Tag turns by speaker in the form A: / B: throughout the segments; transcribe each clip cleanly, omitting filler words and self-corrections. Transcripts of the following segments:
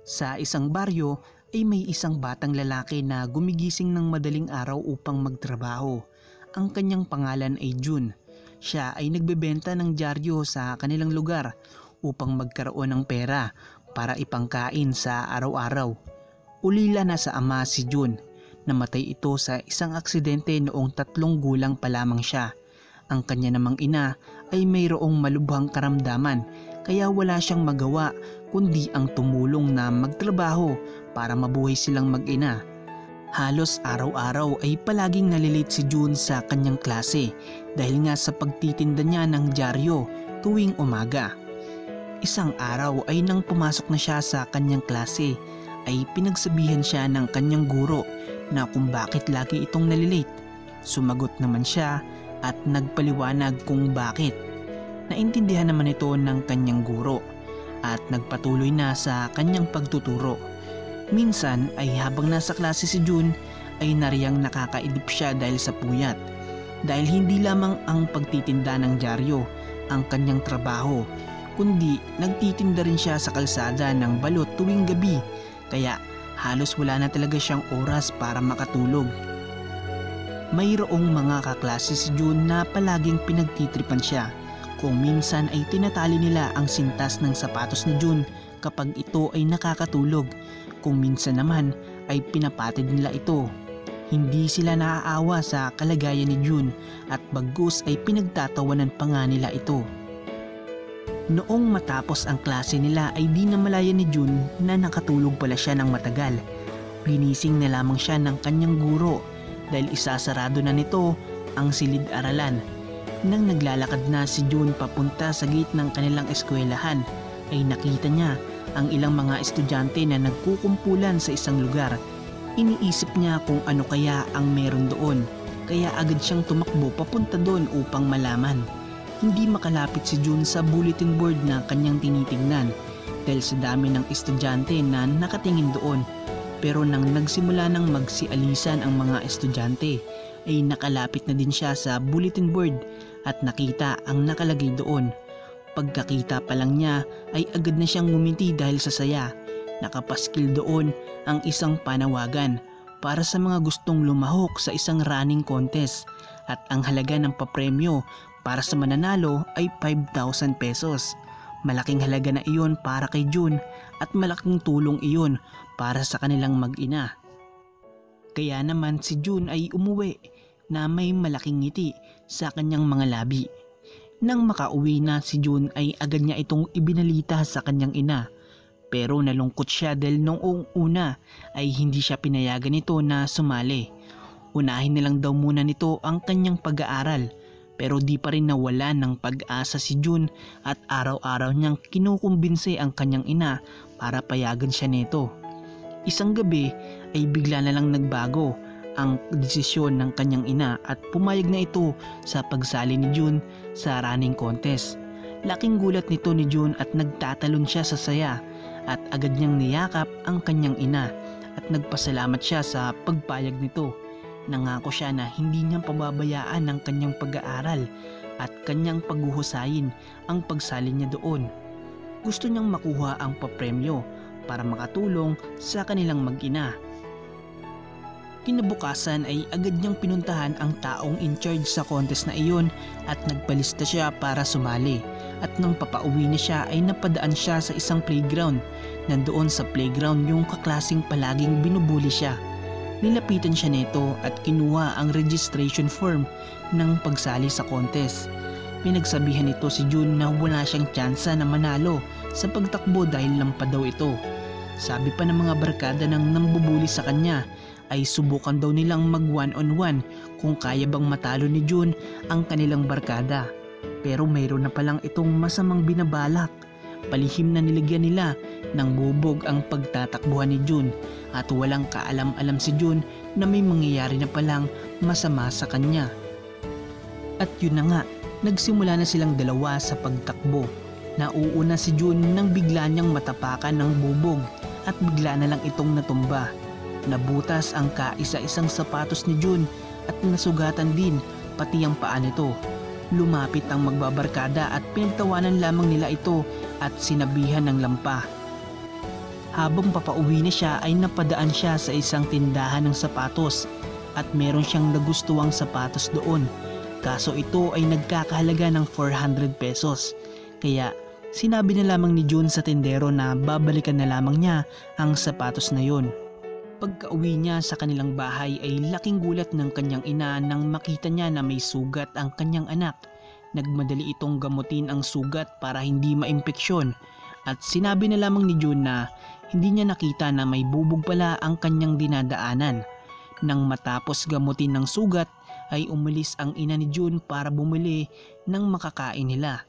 A: Sa isang baryo ay may isang batang lalaki na gumigising ng madaling araw upang magtrabaho. Ang kanyang pangalan ay June. Siya ay nagbebenta ng dyaryo sa kanilang lugar upang magkaroon ng pera para ipangkain sa araw-araw. Ulila na sa ama si June. Namatay ito sa isang aksidente noong 3 gulang pa lamang siya. Ang kanya namang ina ay mayroong malubhang karamdaman kaya wala siyang magawa kundi ang tumulong na magtrabaho para mabuhay silang mag-ina. Halos araw-araw ay palaging nalilate si June sa kanyang klase dahil nga sa pagtitinda niya ng dyaryo tuwing umaga. Isang araw ay nang pumasok na siya sa kanyang klase ay pinagsabihan siya ng kanyang guro na kung bakit lagi itong nalilate. Sumagot naman siya at nagpaliwanag kung bakit. Naintindihan naman ito ng kanyang guro at nagpatuloy na sa kanyang pagtuturo. Minsan ay habang nasa klase si June ay nariyang nakakaidip siya dahil sa puyat. Dahil hindi lamang ang pagtitinda ng dyaryo ang kanyang trabaho, kundi nagtitinda rin siya sa kalsada ng balot tuwing gabi, kaya halos wala na talaga siyang oras para makatulog. Mayroong mga kaklase si June na palaging pinagtitripan siya. Kung minsan ay tinatali nila ang sintas ng sapatos ni June kapag ito ay nakakatulog. Kung minsan naman ay pinapatid nila ito. Hindi sila naaawa sa kalagayan ni June at bagkus ay pinagtatawanan pa nga nila ito. Noong matapos ang klase nila ay di namalayan ni June na nakatulog pala siya ng matagal. Ginising na lamang siya ng kanyang guro dahil isasarado na nito ang silid-aralan. Nang naglalakad na si June papunta sa gate ng kanilang eskwelahan ay nakita niya ang ilang mga estudyante na nagkukumpulan sa isang lugar. Iniisip niya kung ano kaya ang meron doon, kaya agad siyang tumakbo papunta doon upang malaman. Hindi makalapit si June sa bulletin board na kanyang tinitingnan dahil sa dami ng estudyante na nakatingin doon. Pero nang nagsimula ng magsialisan ang mga estudyante ay nakalapit na din siya sa bulletin board at nakita ang nakalagay doon. Pagkakita pa lang niya ay agad na siyang ngumiti dahil sa saya. Nakapaskil doon ang isang panawagan para sa mga gustong lumahok sa isang running contest at ang halaga ng papremyo para sa mananalo ay 5,000 pesos. Malaking halaga na iyon para kay June at malaking tulong iyon para sa kanilang mag-ina. Kaya naman si June ay umuwi na may malaking ngiti sa kanyang mga labi. Nang makauwi na si June ay agad niya itong ibinalita sa kanyang ina. Pero nalungkot siya dahil noong una ay hindi siya pinayagan nito na sumali. Unahin na lang daw muna nito ang kanyang pag-aaral. Pero di pa rin nawala ng pag-asa si June at araw-araw niyang kinukumbinse ang kanyang ina para payagan siya nito. Isang gabi ay bigla na lang nagbago ang desisyon ng kanyang ina at pumayag na ito sa pagsali ni June sa running contest. Laking gulat nito ni June at nagtatalon siya sa saya at agad niyang niyakap ang kanyang ina at nagpasalamat siya sa pagpayag nito. Nangako siya na hindi niya pababayaan ang kanyang pag-aaral at kanyang paghuhusayin ang pagsali niya doon. Gusto niyang makuha ang papremyo para makatulong sa kanilang mag-ina. Kinabukasan ay agad niyang pinuntahan ang taong in charge sa contest na iyon at nagpalista siya para sumali. At nang papauwi na siya ay napadaan siya sa isang playground. Nandoon sa playground yung kaklaseng palaging binubuli siya. Nilapitan siya nito at kinuha ang registration form ng pagsali sa contest. Pinagsabihan nito si June na wala siyang tsansa na manalo sa pagtakbo dahil lampa daw ito. Sabi pa ng mga barkada ng nambubuli sa kanya ay subukan daw nilang mag one-on-one kung kaya bang matalo ni June ang kanilang barkada. Pero mayroon na palang itong masamang binabalak. Palihim na niligyan nila ng bubog ang pagtatakbuhan ni June at walang kaalam-alam si June na may mangyayari na palang masama sa kanya. At yun na nga, nagsimula na silang dalawa sa pagtakbo. Nauuna si June nang bigla niyang matapakan ng bubog at bigla na lang itong natumba. Nabutas ang kaisa-isang sapatos ni June at nasugatan din pati ang paa nito. Lumapit ang magbabarkada at pinagtawanan lamang nila ito at sinabihan ng lampa. Habang papauwi na siya ay napadaan siya sa isang tindahan ng sapatos at meron siyang nagustuhang sapatos doon. Kaso ito ay nagkakahalaga ng 400 pesos. Kaya sinabi na lamang ni June sa tindero na babalikan na lamang niya ang sapatos na yon. Pagka-uwi niya sa kanilang bahay ay laking gulat ng kanyang ina nang makita niya na may sugat ang kanyang anak. Nagmadali itong gamutin ang sugat para hindi maimpeksyon at sinabi na lamang ni June na hindi niya nakita na may bubog pala ang kanyang dinadaanan. Nang matapos gamutin ng sugat ay umalis ang ina ni June para bumili ng makakain nila.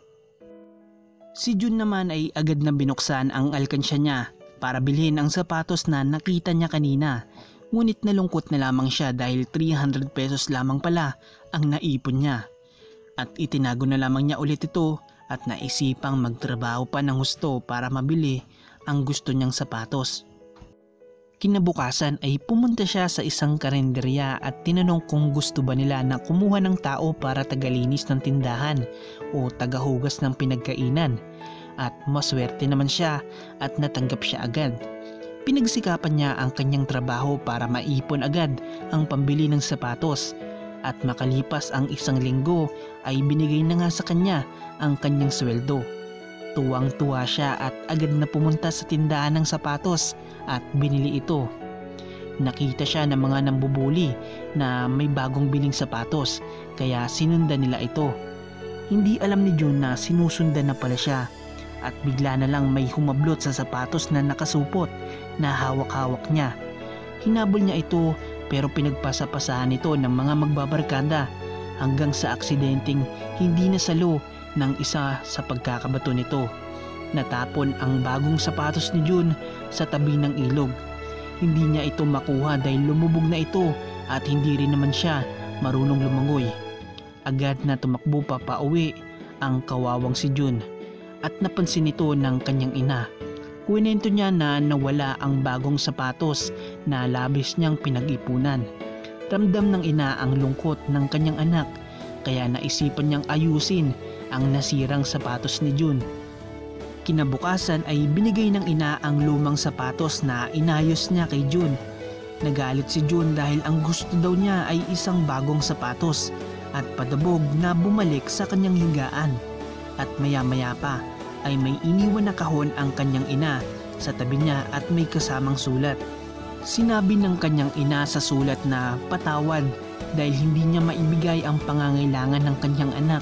A: Si June naman ay agad na binuksan ang alkansya niya para bilhin ang sapatos na nakita niya kanina. Ngunit nalungkot na lamang siya dahil 300 pesos lamang pala ang naipon niya. At itinago na lamang niya ulit ito at naisipang magtrabaho pa ng husto para mabili ang gusto niyang sapatos. Kinabukasan ay pumunta siya sa isang karinderya at tinanong kung gusto ba nila na kumuha ng tao para tagalinis ng tindahan o tagahugas ng pinagkainan. At maswerte naman siya at natanggap siya agad. Pinagsikapan niya ang kanyang trabaho para maipon agad ang pambili ng sapatos. At makalipas ang isang linggo ay binigay na nga sa kanya ang kanyang sweldo. Tuwang-tuwa siya at agad na pumunta sa tindahan ng sapatos at binili ito. Nakita siya ng mga nambubuli na may bagong biling sapatos kaya sinundan nila ito. Hindi alam ni June na sinusundan na pala siya at bigla na lang may humablot sa sapatos na nakasupot na hawak-hawak niya. Hinabol niya ito pero pinagpasapasahan ito ng mga magbabarkada hanggang sa aksidenteng hindi nasalo ng isa sa pagkakabato nito. Natapon ang bagong sapatos ni June sa tabi ng ilog. Hindi niya ito makuha dahil lumubog na ito at hindi rin naman siya marunong lumangoy. Agad na tumakbo pa pauwi ang kawawang si June at napansin ito ng kanyang ina. Kwento niya na nawala ang bagong sapatos na labis niyang pinag-ipunan. Ramdam ng ina ang lungkot ng kanyang anak kaya naisipan niyang ayusin ang nasirang sapatos ni June. Kinabukasan ay binigay ng ina ang lumang sapatos na inayos niya kay June. Nagalit si June dahil ang gusto daw niya ay isang bagong sapatos at padabog na bumalik sa kanyang higaan. At maya-maya pa ay may iniwan na kahon ang kanyang ina sa tabi niya at may kasamang sulat. Sinabi ng kanyang ina sa sulat na patawad dahil hindi niya maibigay ang pangangailangan ng kanyang anak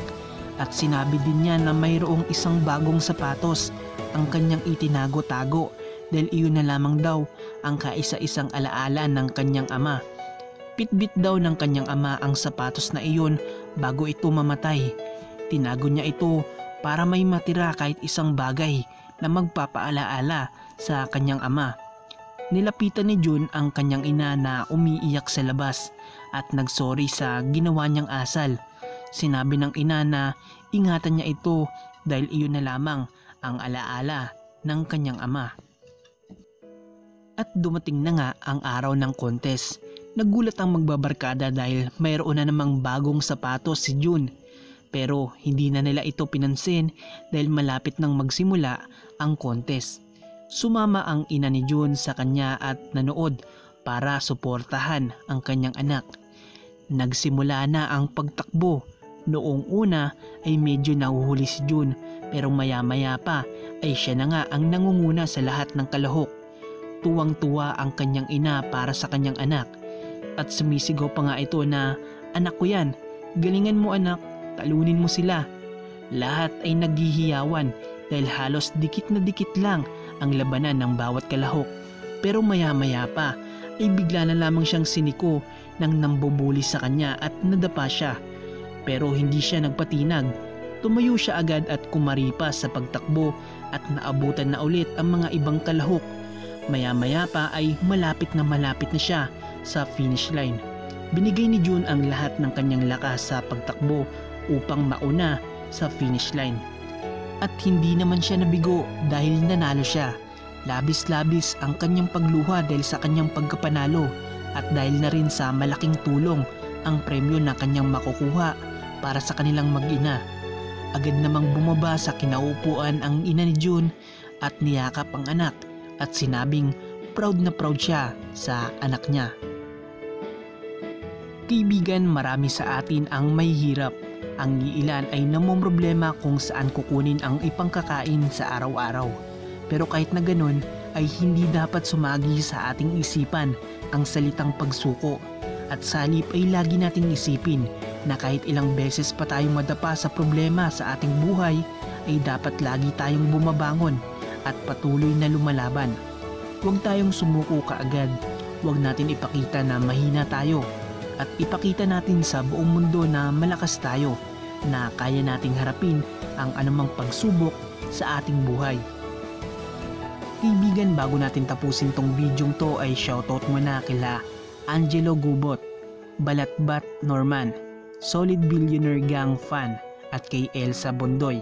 A: at sinabi din niya na mayroong isang bagong sapatos ang kanyang itinago-tago dahil iyon na lamang daw ang kaisa-isang alaala ng kanyang ama. Pitbit daw ng kanyang ama ang sapatos na iyon bago ito mamatay. Tinago niya ito para may matira kahit isang bagay na magpapaalaala sa kanyang ama. Nilapitan ni June ang kanyang ina na umiiyak sa labas at nagsorry sa ginawa niyang asal. Sinabi ng ina na ingatan niya ito dahil iyon na lamang ang alaala ng kanyang ama. At dumating na nga ang araw ng contest. Nagulat ang magbabarkada dahil mayroon na namang bagong sapatos si June. Pero hindi na nila ito pinansin dahil malapit nang magsimula ang contest. Sumama ang ina ni June sa kanya at nanood para suportahan ang kanyang anak. Nagsimula na ang pagtakbo. Noong una ay medyo nahuhuli si June pero maya-maya pa ay siya na nga ang nangunguna sa lahat ng kalahok. Tuwang-tuwa ang kanyang ina para sa kanyang anak at sumisigaw pa nga ito na, "Anak ko yan, galingan mo anak. Talunin mo sila." Lahat ay naghihiyawan dahil halos dikit na dikit lang ang labanan ng bawat kalahok. Pero maya-maya pa ay bigla na lamang siyang siniko ng nambubuli sa kanya at nadapa siya. Pero hindi siya nagpatinag. Tumayo siya agad at kumaripas sa pagtakbo at naabutan na ulit ang mga ibang kalahok. Maya-maya pa ay malapit na siya sa finish line. Binigay ni June ang lahat ng kanyang lakas sa pagtakbo upang mauna sa finish line. At hindi naman siya nabigo dahil nanalo siya. Labis-labis ang kanyang pagluha dahil sa kanyang pagkapanalo at dahil na rin sa malaking tulong ang premyo na kanyang makukuha para sa kanilang mag-ina. Agad namang bumaba sa kinaupuan ang ina ni June at niyakap ang anak at sinabing proud na proud siya sa anak niya. Kaibigan, marami sa atin ang may hirap. Ang iilan ay namomroblema kung saan kukunin ang ipangkakain sa araw-araw. Pero kahit na ganun ay hindi dapat sumagi sa ating isipan ang salitang pagsuko. At sa halip ay lagi nating isipin na kahit ilang beses pa tayong madapa sa problema sa ating buhay ay dapat lagi tayong bumabangon at patuloy na lumalaban. Huwag tayong sumuko kaagad. Huwag natin ipakita na mahina tayo. At ipakita natin sa buong mundo na malakas tayo, na kaya nating harapin ang anumang pagsubok sa ating buhay. Kaibigan, bago natin tapusin tong videong to ay shoutout muna kila Angelo Gubot, Balatbat Norman, Solid Billionaire Gang Fan at kay Elsa Bondoy.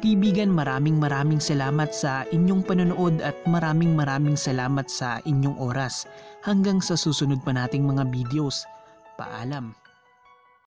A: Kaibigan, maraming salamat sa inyong panonood at maraming salamat sa inyong oras. Hanggang sa susunod pa nating mga videos. Paalam.